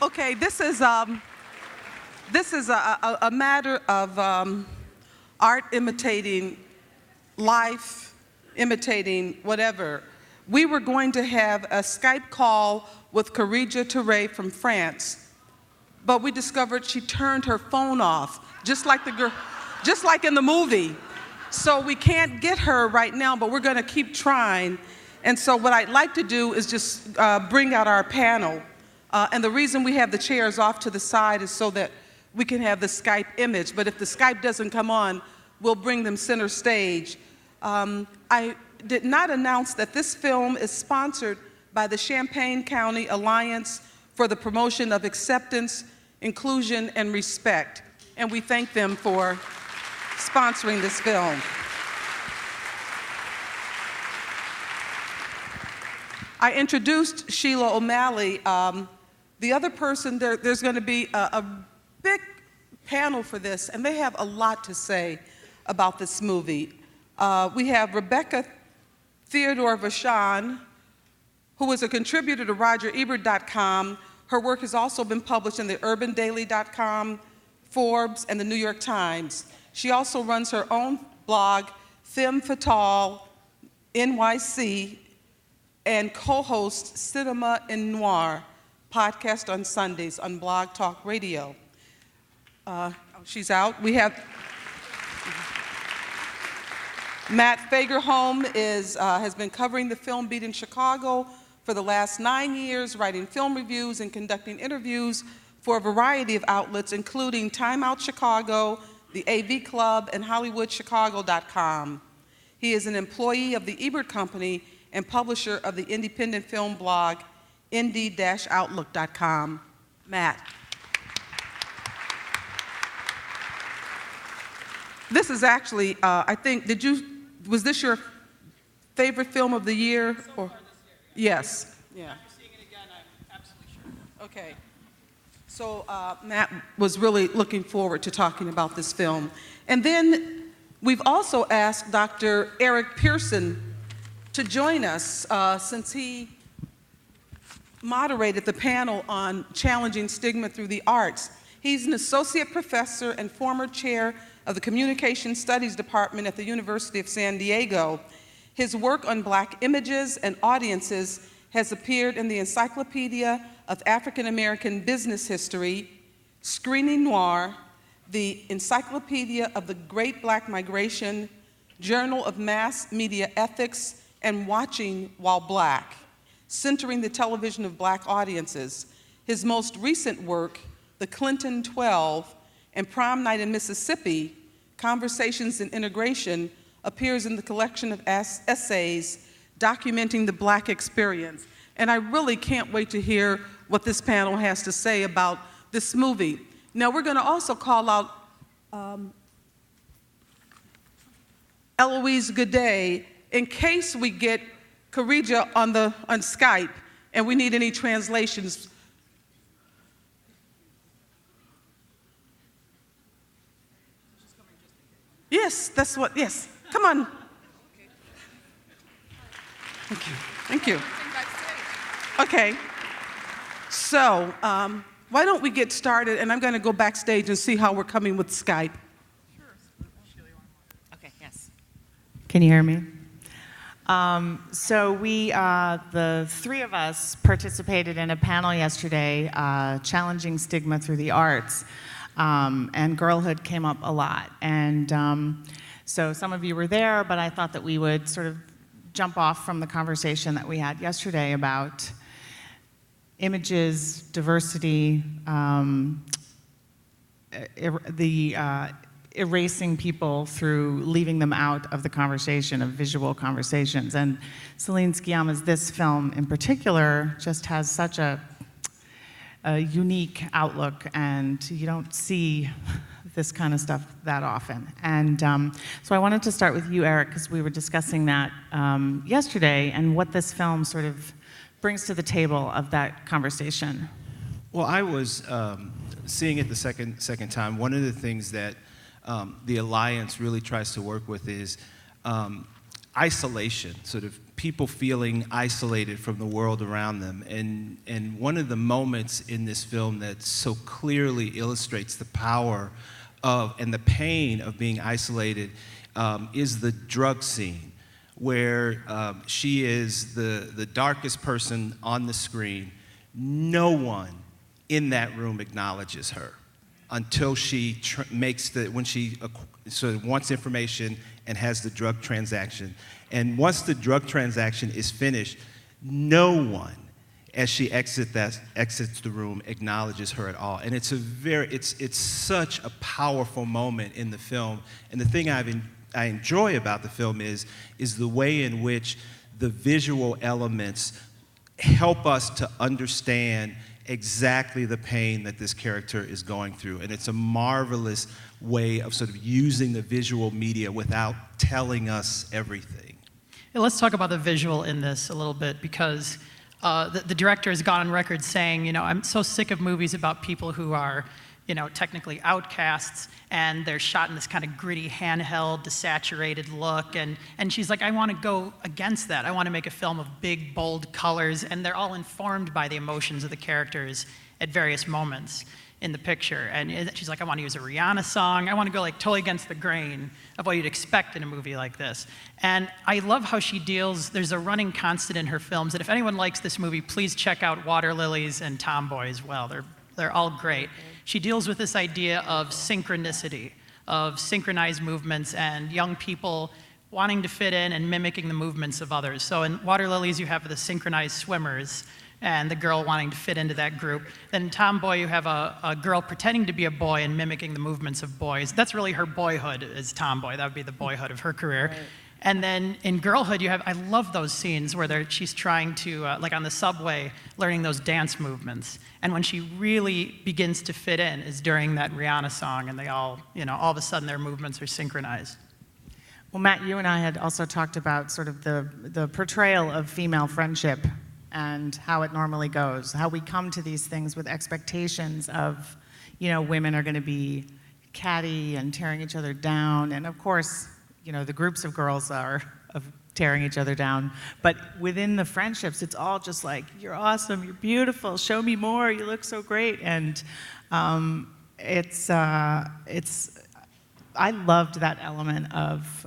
Okay, this is a matter of art imitating life, imitating whatever. We were going to have a Skype call with Khadija Touré from France, but we discovered she turned her phone off, just like the girl, just like in the movie. So we can't get her right now, but we're going to keep trying. And so what I'd like to do is just bring out our panel. And the reason we have the chairs off to the side is so that we can have the Skype image. But if the Skype doesn't come on, we'll bring them center stage. I did not announce that this film is sponsored by the Champaign County Alliance for the Promotion of Acceptance, Inclusion, and Respect. And we thank them for sponsoring this film. I introduced Sheila O'Malley. The other person, there's going to be a big panel for this, and they have a lot to say about this movie. We have Rebecca Theodore-Vachon, who is a contributor to RogerEbert.com. Her work has also been published in the UrbanDaily.com, Forbes, and the New York Times. She also runs her own blog, Femme Fatale NYC, and co-hosts Cinema in Noir podcast on Sundays on Blog Talk Radio. She's out. We have Matt Fagerholm has been covering the film beat in Chicago for the last 9 years, writing film reviews and conducting interviews for a variety of outlets, including Time Out Chicago, the AV Club, and HollywoodChicago.com. He is an employee of the Ebert Company and publisher of the independent film blog, indie-outlook.com. Matt. This is actually, I think, was this your favorite film of the year? So far this year, yeah. Yes. Yeah. After seeing it again, I'm absolutely sure. Okay. So Matt was really looking forward to talking about this film. And then we've also asked Dr. Eric Pierson to join us since he moderated the panel on challenging stigma through the arts. He's an associate professor and former chair of the Communication Studies Department at the University of San Diego. His work on Black images and audiences has appeared in the Encyclopedia of African American Business History, Screening Noir, the Encyclopedia of the Great Black Migration, Journal of Mass Media Ethics, and Watching While Black, centering the television of Black audiences. His most recent work, The Clinton 12 and Prom Night in Mississippi, Conversations in Integration, appears in the collection of essays documenting the Black experience. And I really can't wait to hear what this panel has to say about this movie. Now, we're going to also call out Heloise Godet in case we get Khadija on Skype and we need any translations. Yes, that's what, yes. Come on. Thank you. Thank you. Okay. So, why don't we get started, and I'm going to go backstage and see how we're coming with Skype. Okay, yes. Can you hear me? So we, the three of us, participated in a panel yesterday, Challenging Stigma Through the Arts, and Girlhood came up a lot. And so some of you were there, but I thought that we would sort of jump off from the conversation that we had yesterday about images, diversity, erasing people through leaving them out of the conversation, of visual conversations. And Celine Sciamma's this film in particular just has such a unique outlook, and you don't see this kind of stuff that often. And so I wanted to start with you, Eric, because we were discussing that yesterday and what this film sort of brings to the table of that conversation. Well, I was seeing it the second time. One of the things that the Alliance really tries to work with is isolation, sort of people feeling isolated from the world around them. And one of the moments in this film that so clearly illustrates the power of and the pain of being isolated is the drug scene, where she is the darkest person on the screen. No one in that room acknowledges her until she when she sort of wants information and has the drug transaction. And once the drug transaction is finished, no one, as she exits the room, acknowledges her at all. And it's it's such a powerful moment in the film. And the thing I enjoy about the film is the way in which the visual elements help us to understand exactly the pain that this character is going through. And it's a marvelous way of sort of using the visual media without telling us everything. Yeah, let's talk about the visual in this a little bit, because the director has gone on record saying, you know, I'm so sick of movies about people who are, you know, technically outcasts, and they're shot in this kind of gritty, handheld, desaturated look, and she's like, I want to go against that. I want to make a film of big, bold colors, and they're all informed by the emotions of the characters at various moments in the picture. And she's like, I want to use a Rihanna song. I want to go like totally against the grain of what you'd expect in a movie like this. And I love how she deals, there's a running constant in her films, and if anyone likes this movie, please check out Water Lilies and Tomboy as well. They're all great. She deals with this idea of synchronicity, of synchronized movements, and young people wanting to fit in and mimicking the movements of others. So in Water Lilies, you have the synchronized swimmers, and the girl wanting to fit into that group. Then in Tomboy, you have a girl pretending to be a boy and mimicking the movements of boys. That's really her boyhood, is Tomboy. That would be the boyhood of her career. Right. And then in Girlhood, you have, I love those scenes where she's trying to, like on the subway, learning those dance movements. And when she really begins to fit in is during that Rihanna song, and they all, you know, all of a sudden their movements are synchronized. Well, Matt, you and I had also talked about sort of the portrayal of female friendship and how it normally goes, how we come to these things with expectations of, you know, women are going to be catty and tearing each other down. And of course, you know, the groups of girls are of tearing each other down. But within the friendships, it's all just like, you're awesome, you're beautiful, show me more, you look so great. And I loved that element of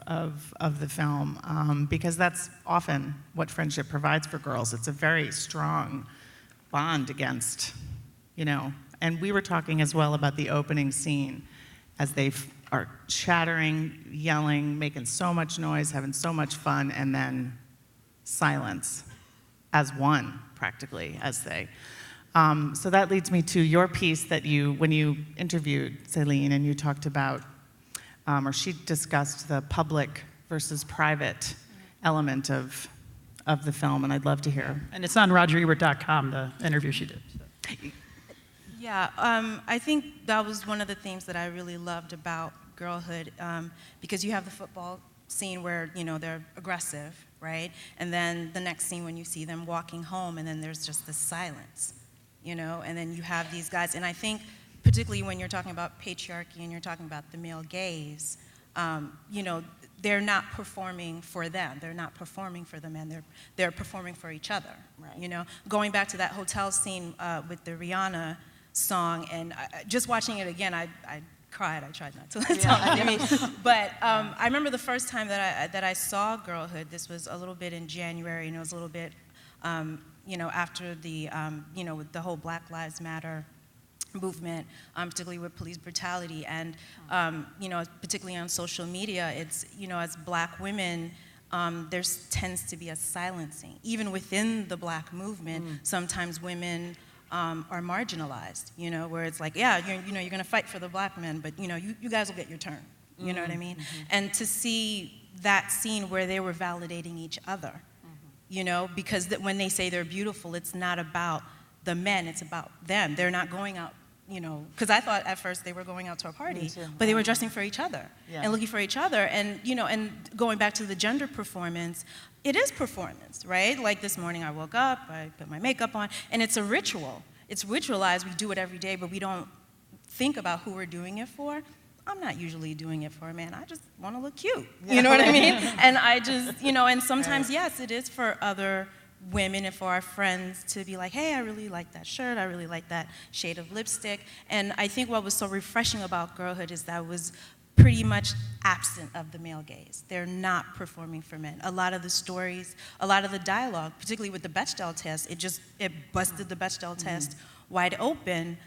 the film because that's often what friendship provides for girls. It's a very strong bond against, you know. And we were talking as well about the opening scene as they are chattering, yelling, making so much noise, having so much fun, and then silence as one, practically, as they. So that leads me to your piece that when you interviewed Celine and you talked about, or she discussed the public versus private element of the film, and I'd love to hear. And it's on RogerEbert.com, the interview she did. So. Yeah, I think that was one of the themes that I really loved about Girlhood, because you have the football scene where, you know, they're aggressive, right? And then the next scene when you see them walking home, and then there's just this silence, you know? And then you have these guys, and I think particularly when you're talking about patriarchy and you're talking about the male gaze, you know, they're not performing for them. They're not performing for the men. They're performing for each other, right. You know? Going back to that hotel scene with the Rihanna song, and just watching it again, I cried. I tried not to let it but I remember the first time that I saw Girlhood. This was a little bit in January, and it was a little bit, you know, after the, you know, with the whole Black Lives Matter movement, particularly with police brutality, and you know, particularly on social media, it's, you know, as Black women, there tends to be a silencing, even within the Black movement. Sometimes women are marginalized, you know, where it's like, yeah, you know, you're going to fight for the Black men, but, you know, you guys will get your turn, you know what I mean? And to see that scene where they were validating each other, you know, because when they say they're beautiful, it's not about the men, it's about them. They're not going out, you know, because I thought at first they were going out to a party, but they were dressing for each other and looking for each other. And, you know, and going back to the gender performance, it is performance, right? Like this morning I woke up, I put my makeup on, and it's a ritual. It's ritualized, we do it every day, but we don't think about who we're doing it for. I'm not usually doing it for a man. I just want to look cute. You know what I mean? And I just, and sometimes, yes, it is for other women and for our friends to be like, hey, I really like that shirt. I really like that shade of lipstick. And I think what was so refreshing about Girlhood is that it was pretty much absent of the male gaze. They're not performing for men. A lot of the stories, a lot of the dialogue, particularly with the Bechdel test, it busted the Bechdel test wide open.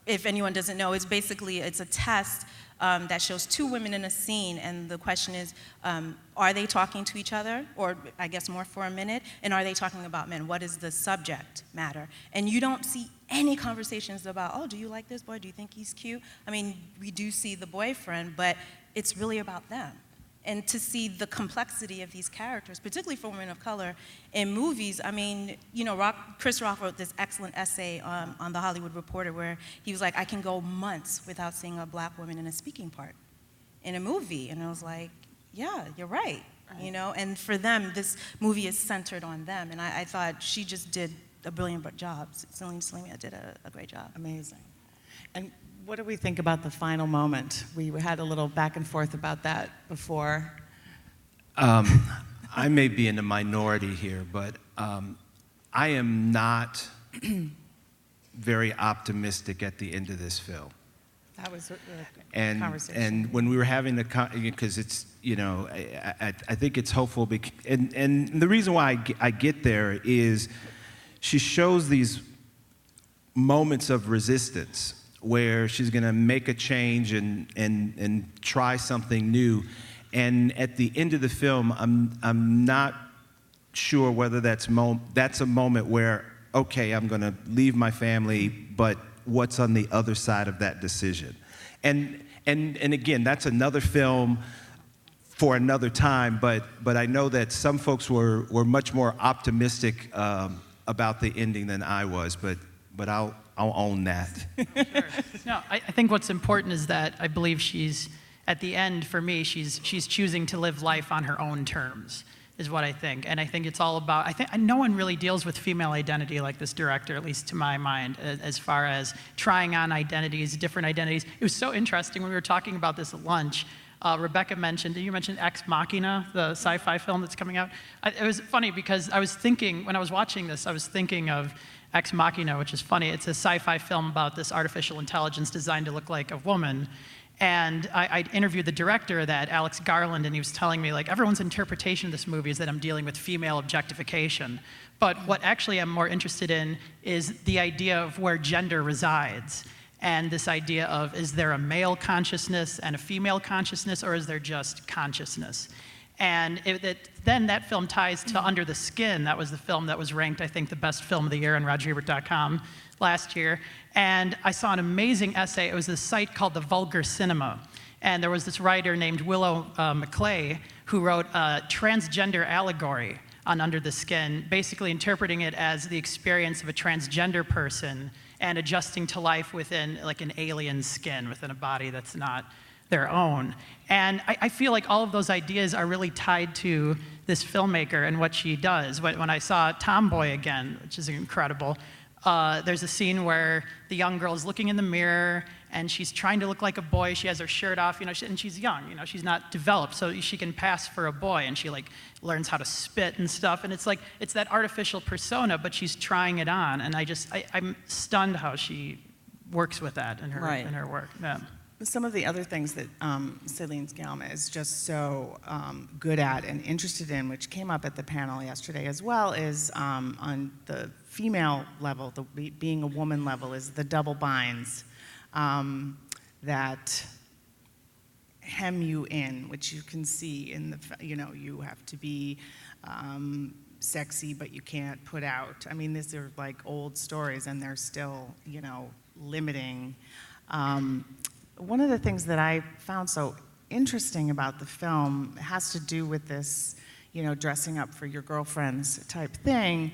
If anyone doesn't know, it's a test that shows two women in a scene, and the question is, are they talking to each other, or I guess more for a minute, and are they talking about men? What is the subject matter? And you don't see any conversations about, oh, do you like this boy? Do you think he's cute? I mean, we do see the boyfriend, but it's really about them. And to see the complexity of these characters, particularly for women of color, in movies, I mean, Chris Rock wrote this excellent essay on The Hollywood Reporter where he was like, I can go months without seeing a black woman in a speaking part in a movie. And I was like, yeah, you're right. And for them, this movie is centered on them. And I thought she just did a brilliant job. Celine Slimia did a great job. Amazing. And what do we think about the final moment? We had a little back and forth about that before. I may be in the minority here, but I am not very optimistic at the end of this film. That was a conversation. And when we were having because it's, I think it's hopeful, and the reason why I get there is she shows these moments of resistance where she's going to make a change and try something new. And at the end of the film, I'm not sure whether that's a moment where, okay, I'm going to leave my family, but what's on the other side of that decision? And again, that's another film for another time, but I know that some folks were much more optimistic about the ending than I was, but I'll own that. Sure. No, I think what's important is that I believe she's, at the end, for me, she's choosing to live life on her own terms, is what I think. And I think it's all about, no one really deals with female identity like this director, at least to my mind, as far as trying on identities, different identities. It was so interesting when we were talking about this at lunch. Rebecca mentioned, did you mention Ex Machina, the sci-fi film that's coming out? It was funny because I was thinking, when I was watching this, I was thinking of Ex Machina, which is funny. It's a sci-fi film about this artificial intelligence designed to look like a woman. And I interviewed the director of that, Alex Garland, and he was telling me, like, everyone's interpretation of this movie is that I'm dealing with female objectification. But what actually I'm more interested in is the idea of where gender resides. And this idea of, is there a male consciousness and a female consciousness, or is there just consciousness? And then that film ties to Under the Skin. That was the film that was ranked, I think, the best film of the year on RogerEbert.com last year. And I saw an amazing essay. It was this site called The Vulgar Cinema. And there was this writer named Willow McClay who wrote a transgender allegory on Under the Skin, basically interpreting it as the experience of a transgender person and adjusting to life within like an alien skin, within a body that's not their own. And I feel like all of those ideas are really tied to this filmmaker and what she does. When I saw Tomboy again, which is incredible, there's a scene where the young girl is looking in the mirror and she's trying to look like a boy. She has her shirt off, and she's young, she's not developed, so she can pass for a boy, and she like learns how to spit and stuff, and it's like, it's that artificial persona, but she's trying it on, and I'm stunned how she works with that in her work. Yeah. Some of the other things that Celine Sciamma is just so good at and interested in, which came up at the panel yesterday as well, is on the female level, the being a woman level, is the double binds that hem you in, which you can see in the, you have to be sexy, but you can't put out. I mean, these are like old stories, and they're still, limiting. One of the things that I found so interesting about the film has to do with this, dressing up for your girlfriends type thing,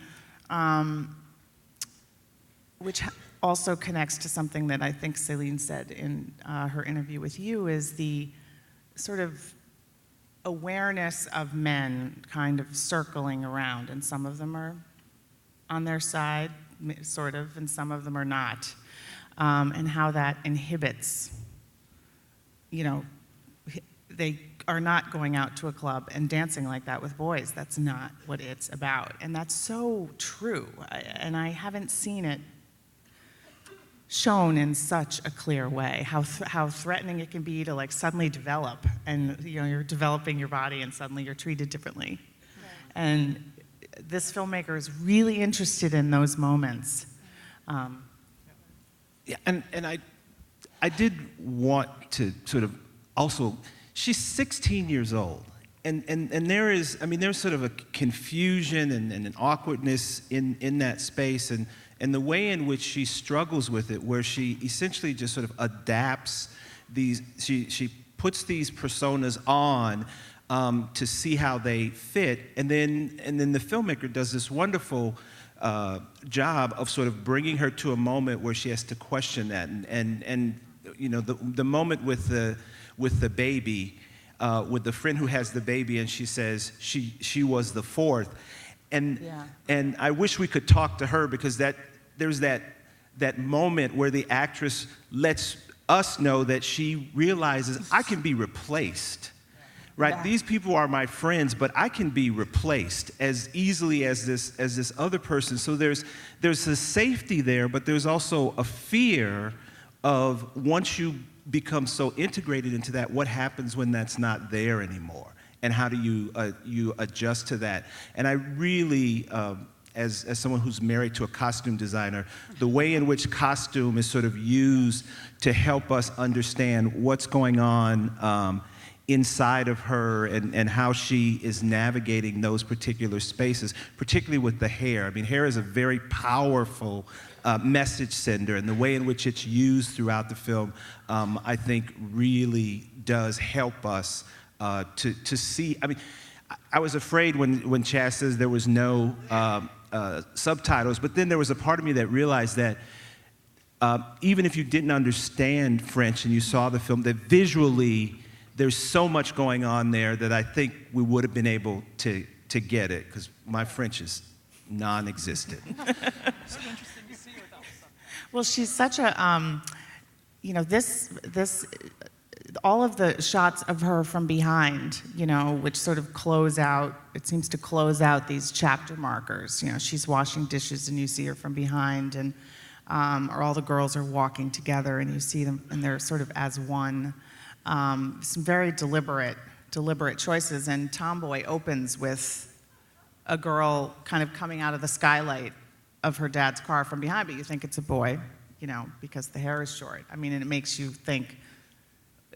which also connects to something that I think Celine said in her interview with you, is the sort of awareness of men kind of circling around, and some of them are on their side, sort of, and some of them are not, and how that inhibits you know, they are not going out to a club and dancing like that with boys. That's not what it's about. And that's so true. And I haven't seen it shown in such a clear way, how threatening it can be to like suddenly develop, and you know, you're developing your body and suddenly you're treated differently. Right. And this filmmaker is really interested in those moments. Yeah, and I did want to sort of also, she's 16 years old, and there is, I mean, there's sort of a confusion and an awkwardness in that space, and the way in which she struggles with it, where she essentially just sort of adapts these, she puts these personas on to see how they fit, and then the filmmaker does this wonderful job of sort of bringing her to a moment where she has to question that, and you know, the moment with the baby, with the friend who has the baby, and she says she was the fourth, and yeah. And I wish we could talk to her, because there's that moment where the actress lets us know that she realizes I can be replaced. Right? Yeah. These people are my friends, but I can be replaced as easily as this other person. So there's a safety there, but there's also a fear of, once you become so integrated into that, what happens when that's not there anymore, and how do you adjust to that? And I really, as someone who's married to a costume designer, the way in which costume is sort of used to help us understand what's going on inside of her, and how she is navigating those particular spaces, particularly with the hair. I mean, hair is a very powerful message sender, and the way in which it's used throughout the film, I think really does help us to see. I mean, I was afraid when Chaz says there was no subtitles, but then there was a part of me that realized that even if you didn't understand French and you saw the film, that visually there's so much going on there that I think we would have been able to get it, because my French is non-existent. So interesting to see without subtitles. Well, she's such a, you know, this, all of the shots of her from behind, you know, which sort of close out, it seems to close out these chapter markers. You know, she's washing dishes and you see her from behind, and or all the girls are walking together and you see them and they're sort of as one. Some very deliberate choices, and Tomboy opens with a girl kind of coming out of the skylight of her dad's car from behind, but you think it's a boy, you know, because the hair is short. I mean, and it makes you think,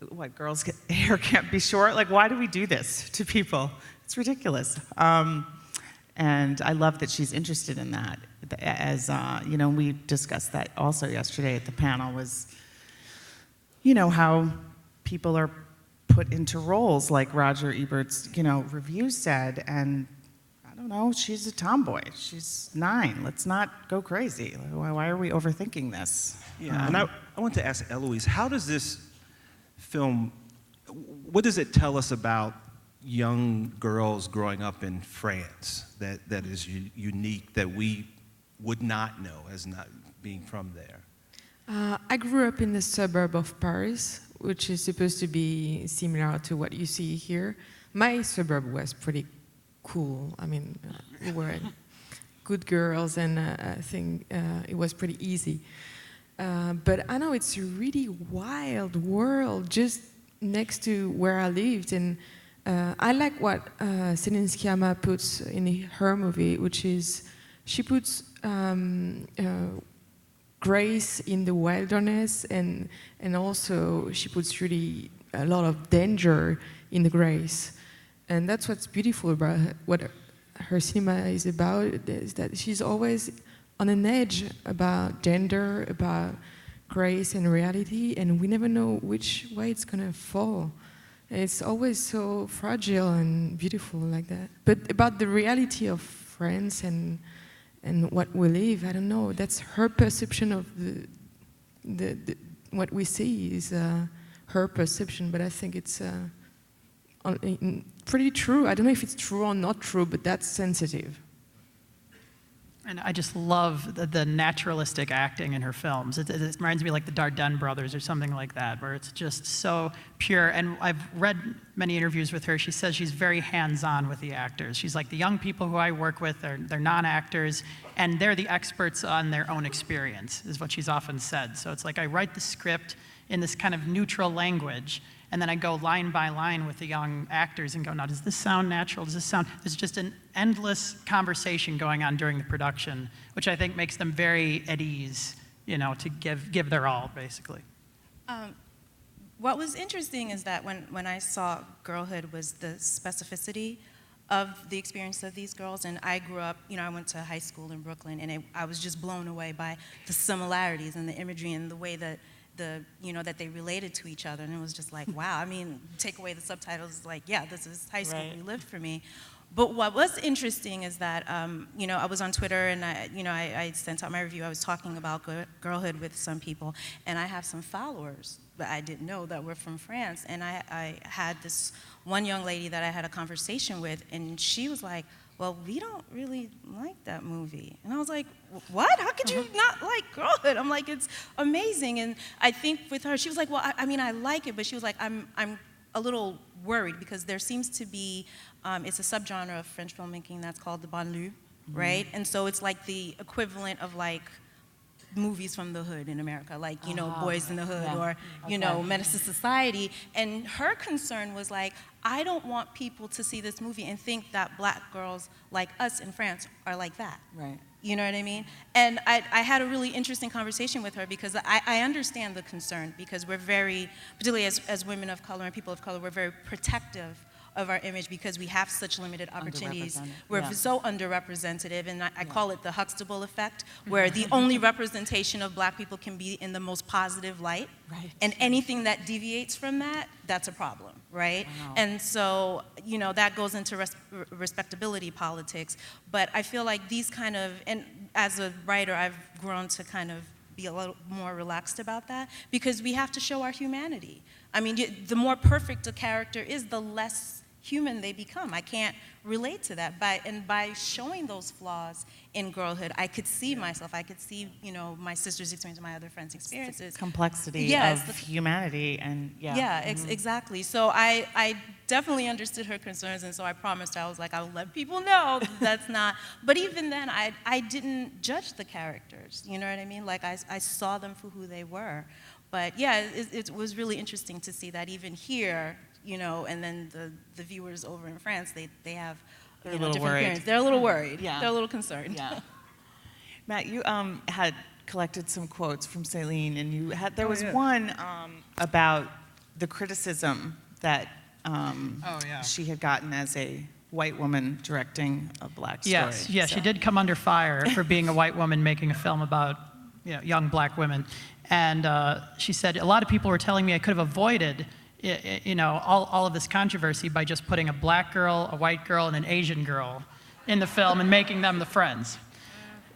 what, girls' hair can't be short? Like, why do we do this to people? It's ridiculous. And I love that she's interested in that. As, you know, we discussed that also yesterday at the panel, was, you know, how people are put into roles, like Roger Ebert's, you know, review said, and I don't know, she's a tomboy. She's 9. Let's not go crazy. Why are we overthinking this? Yeah, and I want to ask Heloise, how does this film, what does it tell us about young girls growing up in France that is unique, that we would not know as not being from there? I grew up in the suburb of Paris, which is supposed to be similar to what you see here. My suburb was pretty cool. I mean, we were good girls, and I think it was pretty easy. But I know it's a really wild world just next to where I lived, and I like what Céline Sciamma puts in her movie, which is she puts grace in the wilderness, and also she puts really a lot of danger in the grace. And that's what's beautiful about what her cinema is about, is that she's always on an edge about gender, about grace and reality, and we never know which way it's gonna fall. And it's always so fragile and beautiful like that. But about the reality of France and what we live, I don't know. That's her perception of the what we see is her perception, but I think it's pretty true. I don't know if it's true or not true, but that's sensitive. And I just love the naturalistic acting in her films. It reminds me like the Dardenne brothers or something like that, where it's just so pure. And I've read many interviews with her. She says she's very hands-on with the actors. She's like, the young people who I work with, they're non-actors, and they're the experts on their own experience, is what she's often said. So it's like I write the script in this kind of neutral language, and then I go line by line with the young actors and go, now, does this sound natural? Does this sound, there's just an endless conversation going on during the production, which I think makes them very at ease, you know, to give their all, basically. What was interesting is that when I saw Girlhood was the specificity of the experience of these girls, and I grew up, you know, I went to high school in Brooklyn, and I was just blown away by the similarities and the imagery and the way that that they related to each other, and it was just like, wow. I mean, take away the subtitles, like, yeah, this is high school, we lived for me. But what was interesting is that, I was on Twitter, and I sent out my review. I was talking about Girlhood with some people, and I have some followers that I didn't know that were from France, and I had this one young lady that I had a conversation with, and she was like, well, we don't really like that movie. And I was like, what? How could you not like Girlhood? I'm like, it's amazing. And I think with her, she was like, well, I mean, I like it, but she was like, I'm a little worried because there seems to be, it's a subgenre of French filmmaking that's called the banlieue, right? And so it's like the equivalent of like movies from the hood in America, like, Boys in the Hood, or, Menace to Society. And her concern was like, I don't want people to see this movie and think that black girls like us in France are like that. Right. You know what I mean? And I had a really interesting conversation with her because I understand the concern, because we're very, particularly as women of color and people of color, we're very protective of our image because we have such limited opportunities. We're so underrepresented, and I call it the Huxtable effect, where the only representation of black people can be in the most positive light, and anything that deviates from that, that's a problem, right? Wow. And so, that goes into respectability politics, but I feel like these kind of, and as a writer, I've grown to kind of be a little more relaxed about that, because we have to show our humanity. I mean, the more perfect a character is, the less human they become. I can't relate to that. By showing those flaws in Girlhood, I could see myself. I could see, my sister's experience, my other friends' experiences. Complexity of humanity, and exactly. So I definitely understood her concerns, and so I promised her, I was like, I will let people know that's not. But even then, I didn't judge the characters. You know what I mean? Like, I saw them for who they were. But yeah, it was really interesting to see that even here, and then the viewers over in France, they have different experience. They're a little worried. Yeah. They're a little concerned. Yeah. Matt, you had collected some quotes from Céline, and there was one about the criticism that she had gotten as a white woman directing a black story. Yes, she did come under fire for being a white woman making a film about young black women. And she said, a lot of people were telling me I could have avoided all of this controversy by just putting a black girl, a white girl, and an Asian girl in the film and making them the friends.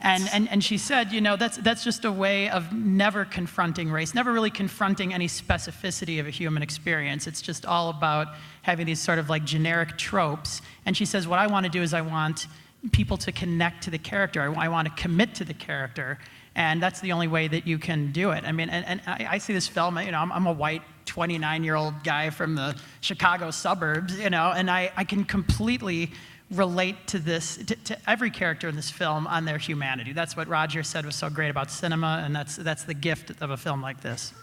And she said, that's just a way of never confronting race, never really confronting any specificity of a human experience. It's just all about having these sort of like generic tropes. And she says, what I want to do is I want people to connect to the character. I want to commit to the character. And that's the only way that you can do it. I mean, and I see this film, I'm a white 29-year-old guy from the Chicago suburbs, and I can completely relate to this, to every character in this film on their humanity. That's what Roger said was so great about cinema, and that's the gift of a film like this.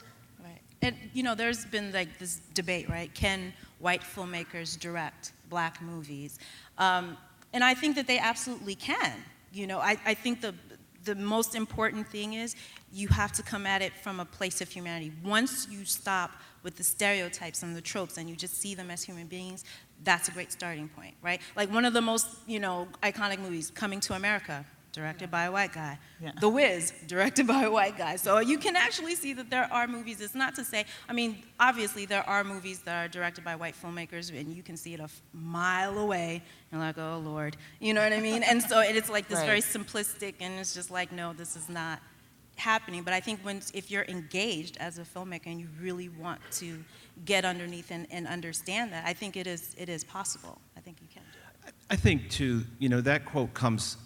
Right. And, there's been like this debate, right? Can white filmmakers direct black movies? And I think that they absolutely can. I think the most important thing is you have to come at it from a place of humanity. Once you stop with the stereotypes and the tropes and you just see them as human beings, that's a great starting point, right? Like one of the most, iconic movies, Coming to America, directed by a white guy. Yeah. The Wiz, directed by a white guy. So you can actually see that there are movies. It's not to say, obviously there are movies that are directed by white filmmakers and you can see it a mile away. You're like, oh, Lord. You know what I mean? And so it's like this very simplistic, and it's just like, no, this is not happening. But I think if you're engaged as a filmmaker and you really want to get underneath and understand that, I think it is possible. I think you can do it. I think, too, that quote comes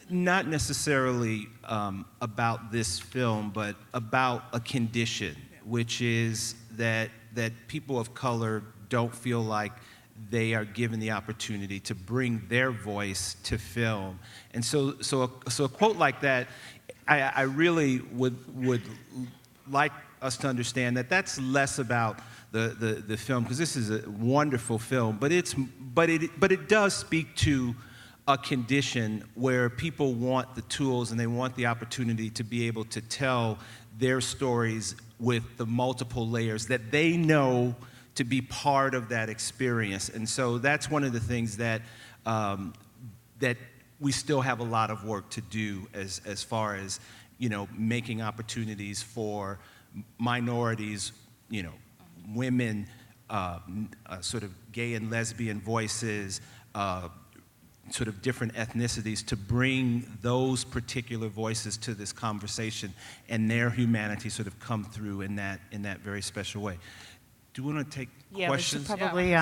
not necessarily about this film, but about a condition, which is that people of color don't feel like they are given the opportunity to bring their voice to film. And so a quote like that, I really would like us to understand that that's less about the film, because this is a wonderful film, but it does speak to a condition where people want the tools and they want the opportunity to be able to tell their stories with the multiple layers that they know to be part of that experience. And so that's one of the things that that we still have a lot of work to do as far as, you know, making opportunities for minorities, you know, women, sort of gay and lesbian voices, sort of different ethnicities, to bring those particular voices to this conversation and their humanity sort of come through in that very special way. Do you want to take questions? We should probably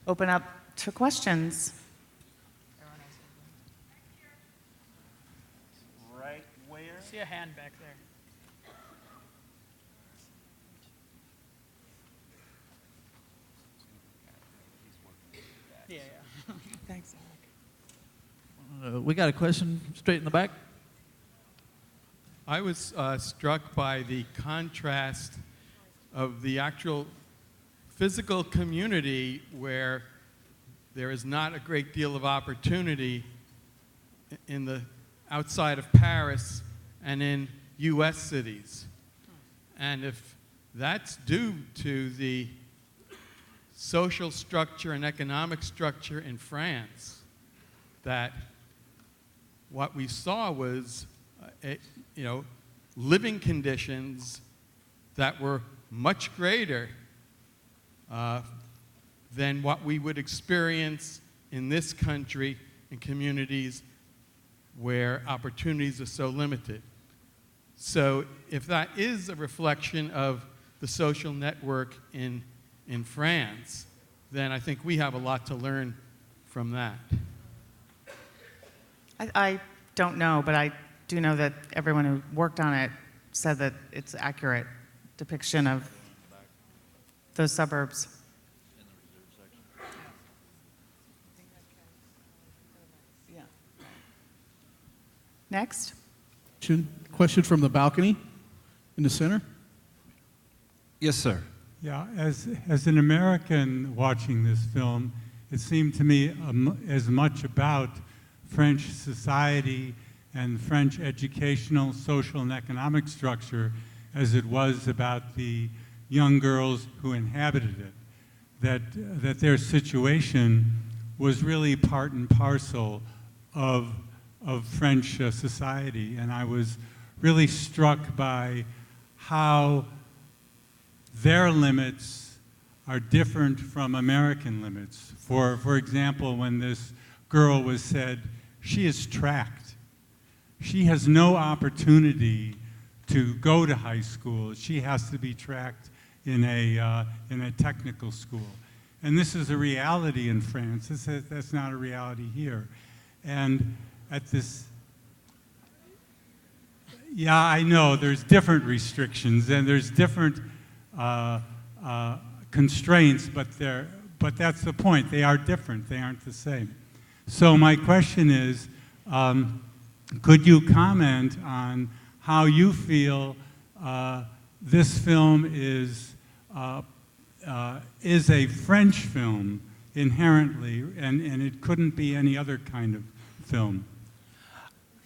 open up to questions. Right where? See a hand back there. Yeah. Thanks. We got a question straight in the back. I was struck by the contrast of the actual physical community where there is not a great deal of opportunity in the outside of Paris and in U.S. cities. And if that's due to the social structure and economic structure in France, that what we saw was, living conditions that were much greater than what we would experience in this country in communities where opportunities are so limited. So if that is a reflection of the social network in France, then I think we have a lot to learn from that. I don't know, but I do know that everyone who worked on it said that it's accurate depiction of those suburbs. Yeah. Next. Question from the balcony in the center. Yes, sir. Yeah, as an American watching this film, it seemed to me as much about French society and French educational, social, and economic structure as it was about the young girls who inhabited it. That their situation was really part and parcel of French society. And I was really struck by how their limits are different from American limits. For example, when this girl was said, she is tracked. She has no opportunity to go to high school. She has to be tracked in a technical school. And this is a reality in France. That's not a reality here. And at this, yeah, I know there's different restrictions and there's different constraints, but that's the point. They are different. They aren't the same. So my question is, could you comment on how you feel this film is a French film inherently, and it couldn't be any other kind of film?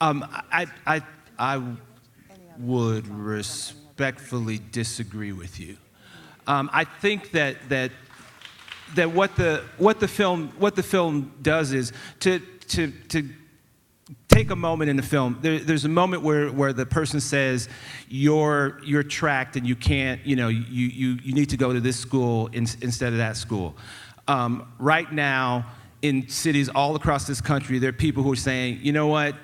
I would respectfully disagree with you. I think that what the film does is to take a moment in the film. There's a moment where the person says, you're tracked and you can't, you need to go to this school instead of that school. Right now, in cities all across this country, there are people who are saying, you know what,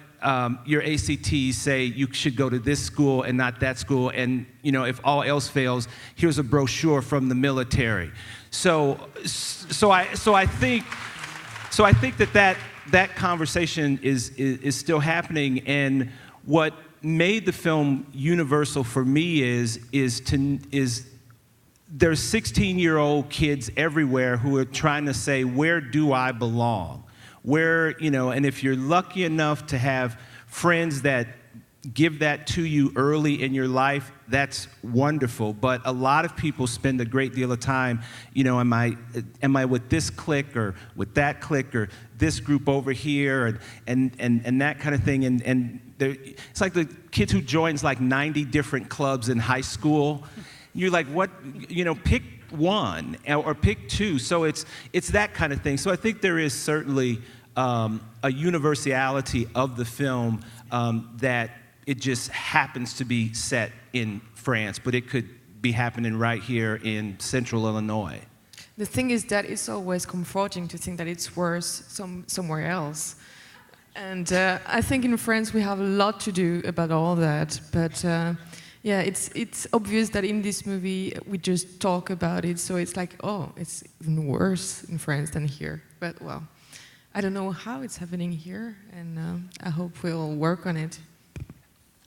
your ACTs say you should go to this school and not that school, and if all else fails, here's a brochure from the military. So I think that conversation is still happening. And what made the film universal for me is there's 16-year-old kids everywhere who are trying to say, where do I belong? Where, you know, and if you're lucky enough to have friends that give that to you early in your life, that's wonderful. But a lot of people spend a great deal of time, you know, am I with this clique or with that clique or this group over here and that kind of thing. And it's like the kids who joins like 90 different clubs in high school. You're like, what, you know, pick one or pick two. So it's that kind of thing. So I think there is certainly a universality of the film that it just happens to be set in France, but it could be happening right here in central Illinois. The thing is that it's always comforting to think that it's worse somewhere else. And I think in France we have a lot to do about all that. But yeah, it's obvious that in this movie we just talk about it. So it's like, oh, it's even worse in France than here. But well, I don't know how it's happening here. And I hope we'll work on it.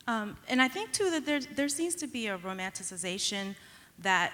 And I think, too, that there seems to be a romanticization that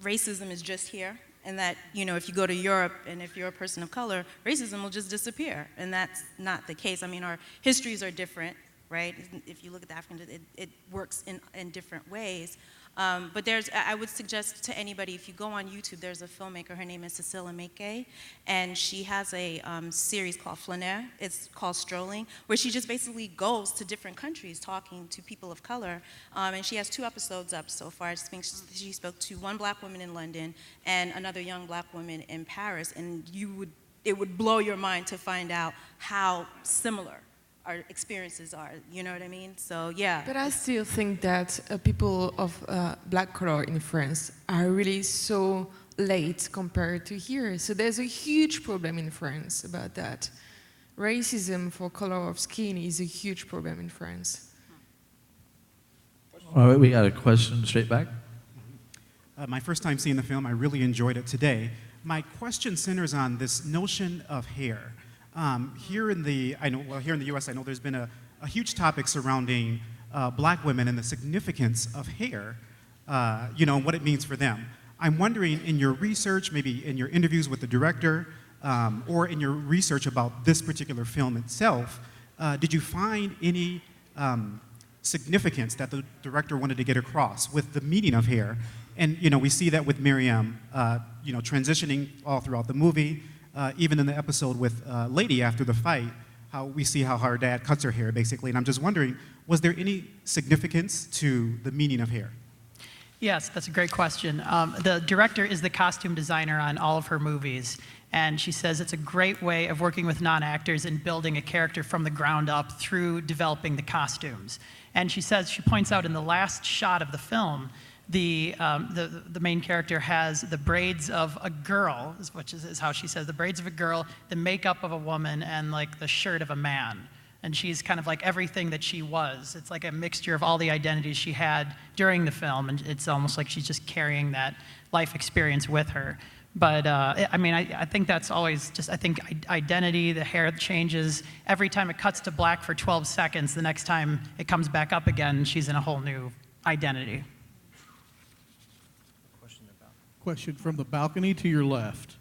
racism is just here, and that, you know, if you go to Europe and if you're a person of color, racism will just disappear. And that's not the case. I mean, our histories are different, right? If you look at the Africans, it works in different ways. But I would suggest to anybody, if you go on YouTube, there's a filmmaker, her name is Cecilia Meike, and she has a series called Flaneur, it's called Strolling, where she just basically goes to different countries talking to people of color, and she has 2 episodes up so far. She spoke to one black woman in London and another young black woman in Paris, and it would blow your mind to find out how similar our experiences are, you know what I mean? So, yeah. But I still think that people of black color in France are really so late compared to here. So there's a huge problem in France about that. Racism for color of skin is a huge problem in France. All right, we got a question straight back. My first time seeing the film, I really enjoyed it today. My question centers on this notion of hair. Here in the U.S., I know there's been a huge topic surrounding black women and the significance of hair, you know, and what it means for them. I'm wondering, in your research, maybe in your interviews with the director, or in your research about this particular film itself, did you find any significance that the director wanted to get across with the meaning of hair? And, you know, we see that with Miriam, you know, transitioning all throughout the movie. Even in the episode with Lady after the fight, how we see how her dad cuts her hair, basically. And I'm just wondering, was there any significance to the meaning of hair? Yes, that's a great question. The director is the costume designer on all of her movies, and she says it's a great way of working with non-actors and building a character from the ground up through developing the costumes. And she points out in the last shot of the film, the main character has the braids of a girl, which is how she says, the braids of a girl, the makeup of a woman, and like the shirt of a man. And she's kind of like everything that she was. It's like a mixture of all the identities she had during the film, and it's almost like she's just carrying that life experience with her. But I mean, I think that's always just, I think identity, the hair changes. Every time it cuts to black for 12 seconds, the next time it comes back up again, she's in a whole new identity. Question from the balcony to your left.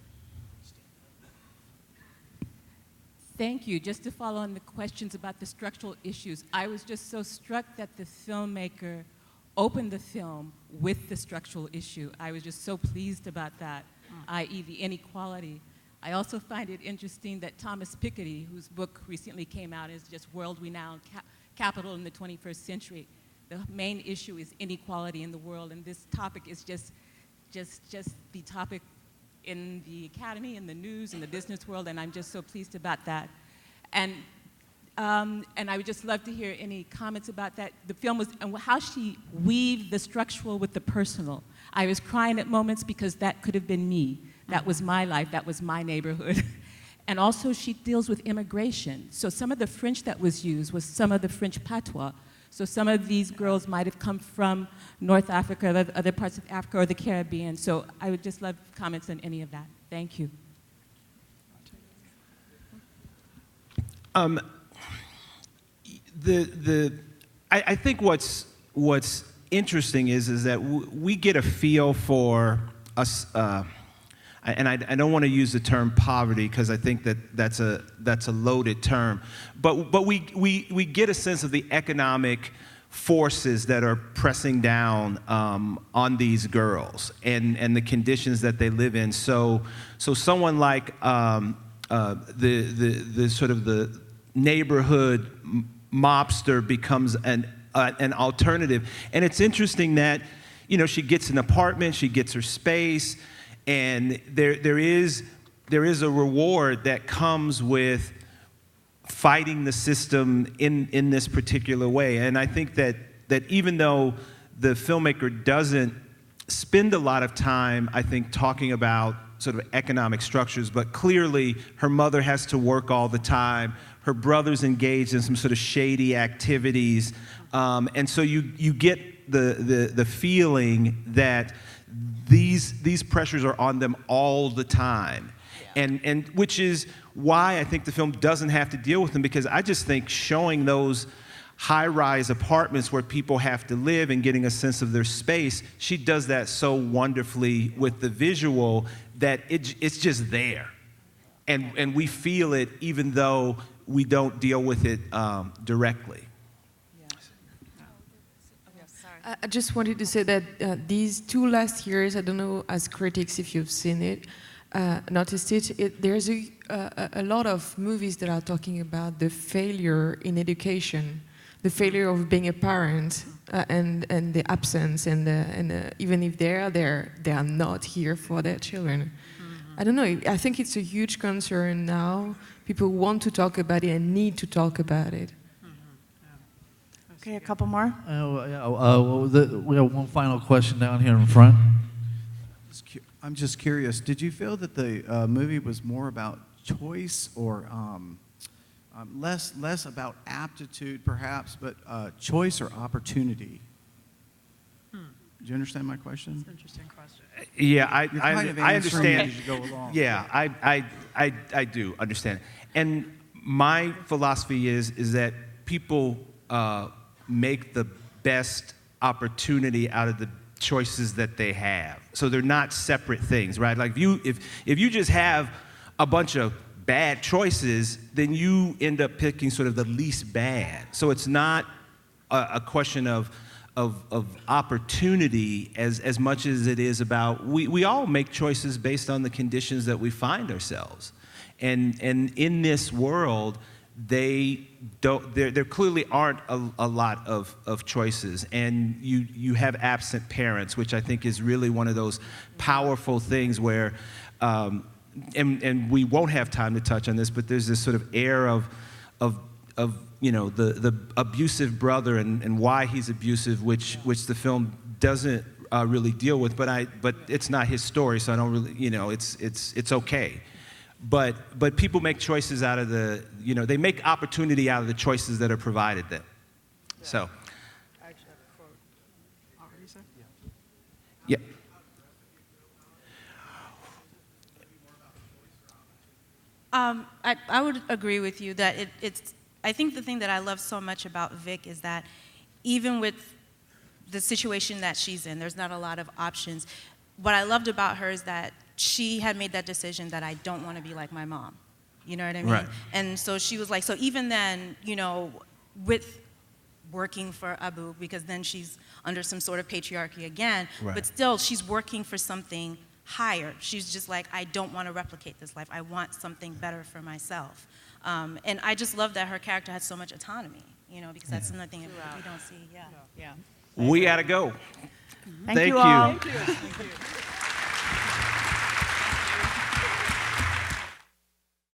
Thank you. Just to follow on the questions about the structural issues, I was just so struck that the filmmaker opened the film with the structural issue. I was just so pleased about that, i.e. the inequality. I also find it interesting that Thomas Piketty, whose book recently came out, is just world-renowned capital in the 21st century. The main issue is inequality in the world, and this topic is just the topic in the academy, in the news, in the business world, and I'm just so pleased about that. And I would just love to hear any comments about that. The film was, and how she weaved the structural with the personal. I was crying at moments because that could have been me. That was my life, that was my neighborhood. And also she deals with immigration. So some of the French that was used was some of the French patois. So some of these girls might have come from North Africa, other parts of Africa, or the Caribbean. So I would just love comments on any of that. Thank you. I think what's interesting is that we get a feel for us, and I don't want to use the term poverty because I think that's a loaded term, but we get a sense of the economic forces that are pressing down on these girls and the conditions that they live in. So someone like the sort of the neighborhood mobster becomes an alternative. And it's interesting that, she gets an apartment, she gets her space, and there is a reward that comes with fighting the system in this particular way. And I think that even though the filmmaker doesn't spend a lot of time, I think, talking about sort of economic structures, but clearly her mother has to work all the time. Her brother's engaged in some sort of shady activities. And so you get the feeling that these pressures are on them all the time. And which is why I think the film doesn't have to deal with them, because I just think showing those high-rise apartments where people have to live and getting a sense of their space, she does that so wonderfully with the visual that it's just there. And we feel it even though we don't deal with it directly. I just wanted to say that these 2 last years, I don't know as critics if you've seen it, noticed it, there's a lot of movies that are talking about the failure in education, the failure of being a parent, and the absence, and even if they are there, they are not here for their children. I don't know, I think it's a huge concern now. People want to talk about it and need to talk about it. Okay, a couple more. We have one final question down here in front. I'm just curious, did you feel that the movie was more about choice or less about aptitude perhaps, but choice or opportunity? Do you understand my question? That's an interesting question. Yeah, I understand as you go along. Yeah, I do understand. And my philosophy is that people make the best opportunity out of the choices that they have. So they're not separate things, right? Like if you just have a bunch of bad choices, then you end up picking sort of the least bad. So it's not a question of opportunity as much as it is about we all make choices based on the conditions that we find ourselves. And in this world, there clearly aren't a lot of choices, and you have absent parents, which I think is really one of those powerful things where, and we won't have time to touch on this, but there's this sort of air of the abusive brother and why he's abusive, which the film doesn't really deal with, but it's not his story, so I don't really, it's okay. But people make choices out of they make opportunity out of the choices that are provided them. So. I actually have a quote. Already, sir? Yeah. I would agree with you that I think the thing that I love so much about Vic is that even with the situation that she's in, there's not a lot of options. What I loved about her is that she had made that decision that I don't want to be like my mom. You know what I mean? Right. And so she was like, so even then, with working for Abu, because then she's under some sort of patriarchy again, right. But still she's working for something higher. She's just like, I don't want to replicate this life. I want something better for myself. And I just love that her character has so much autonomy, because that's another thing that we don't see. Yeah. We gotta go. Thank you all. Thank you.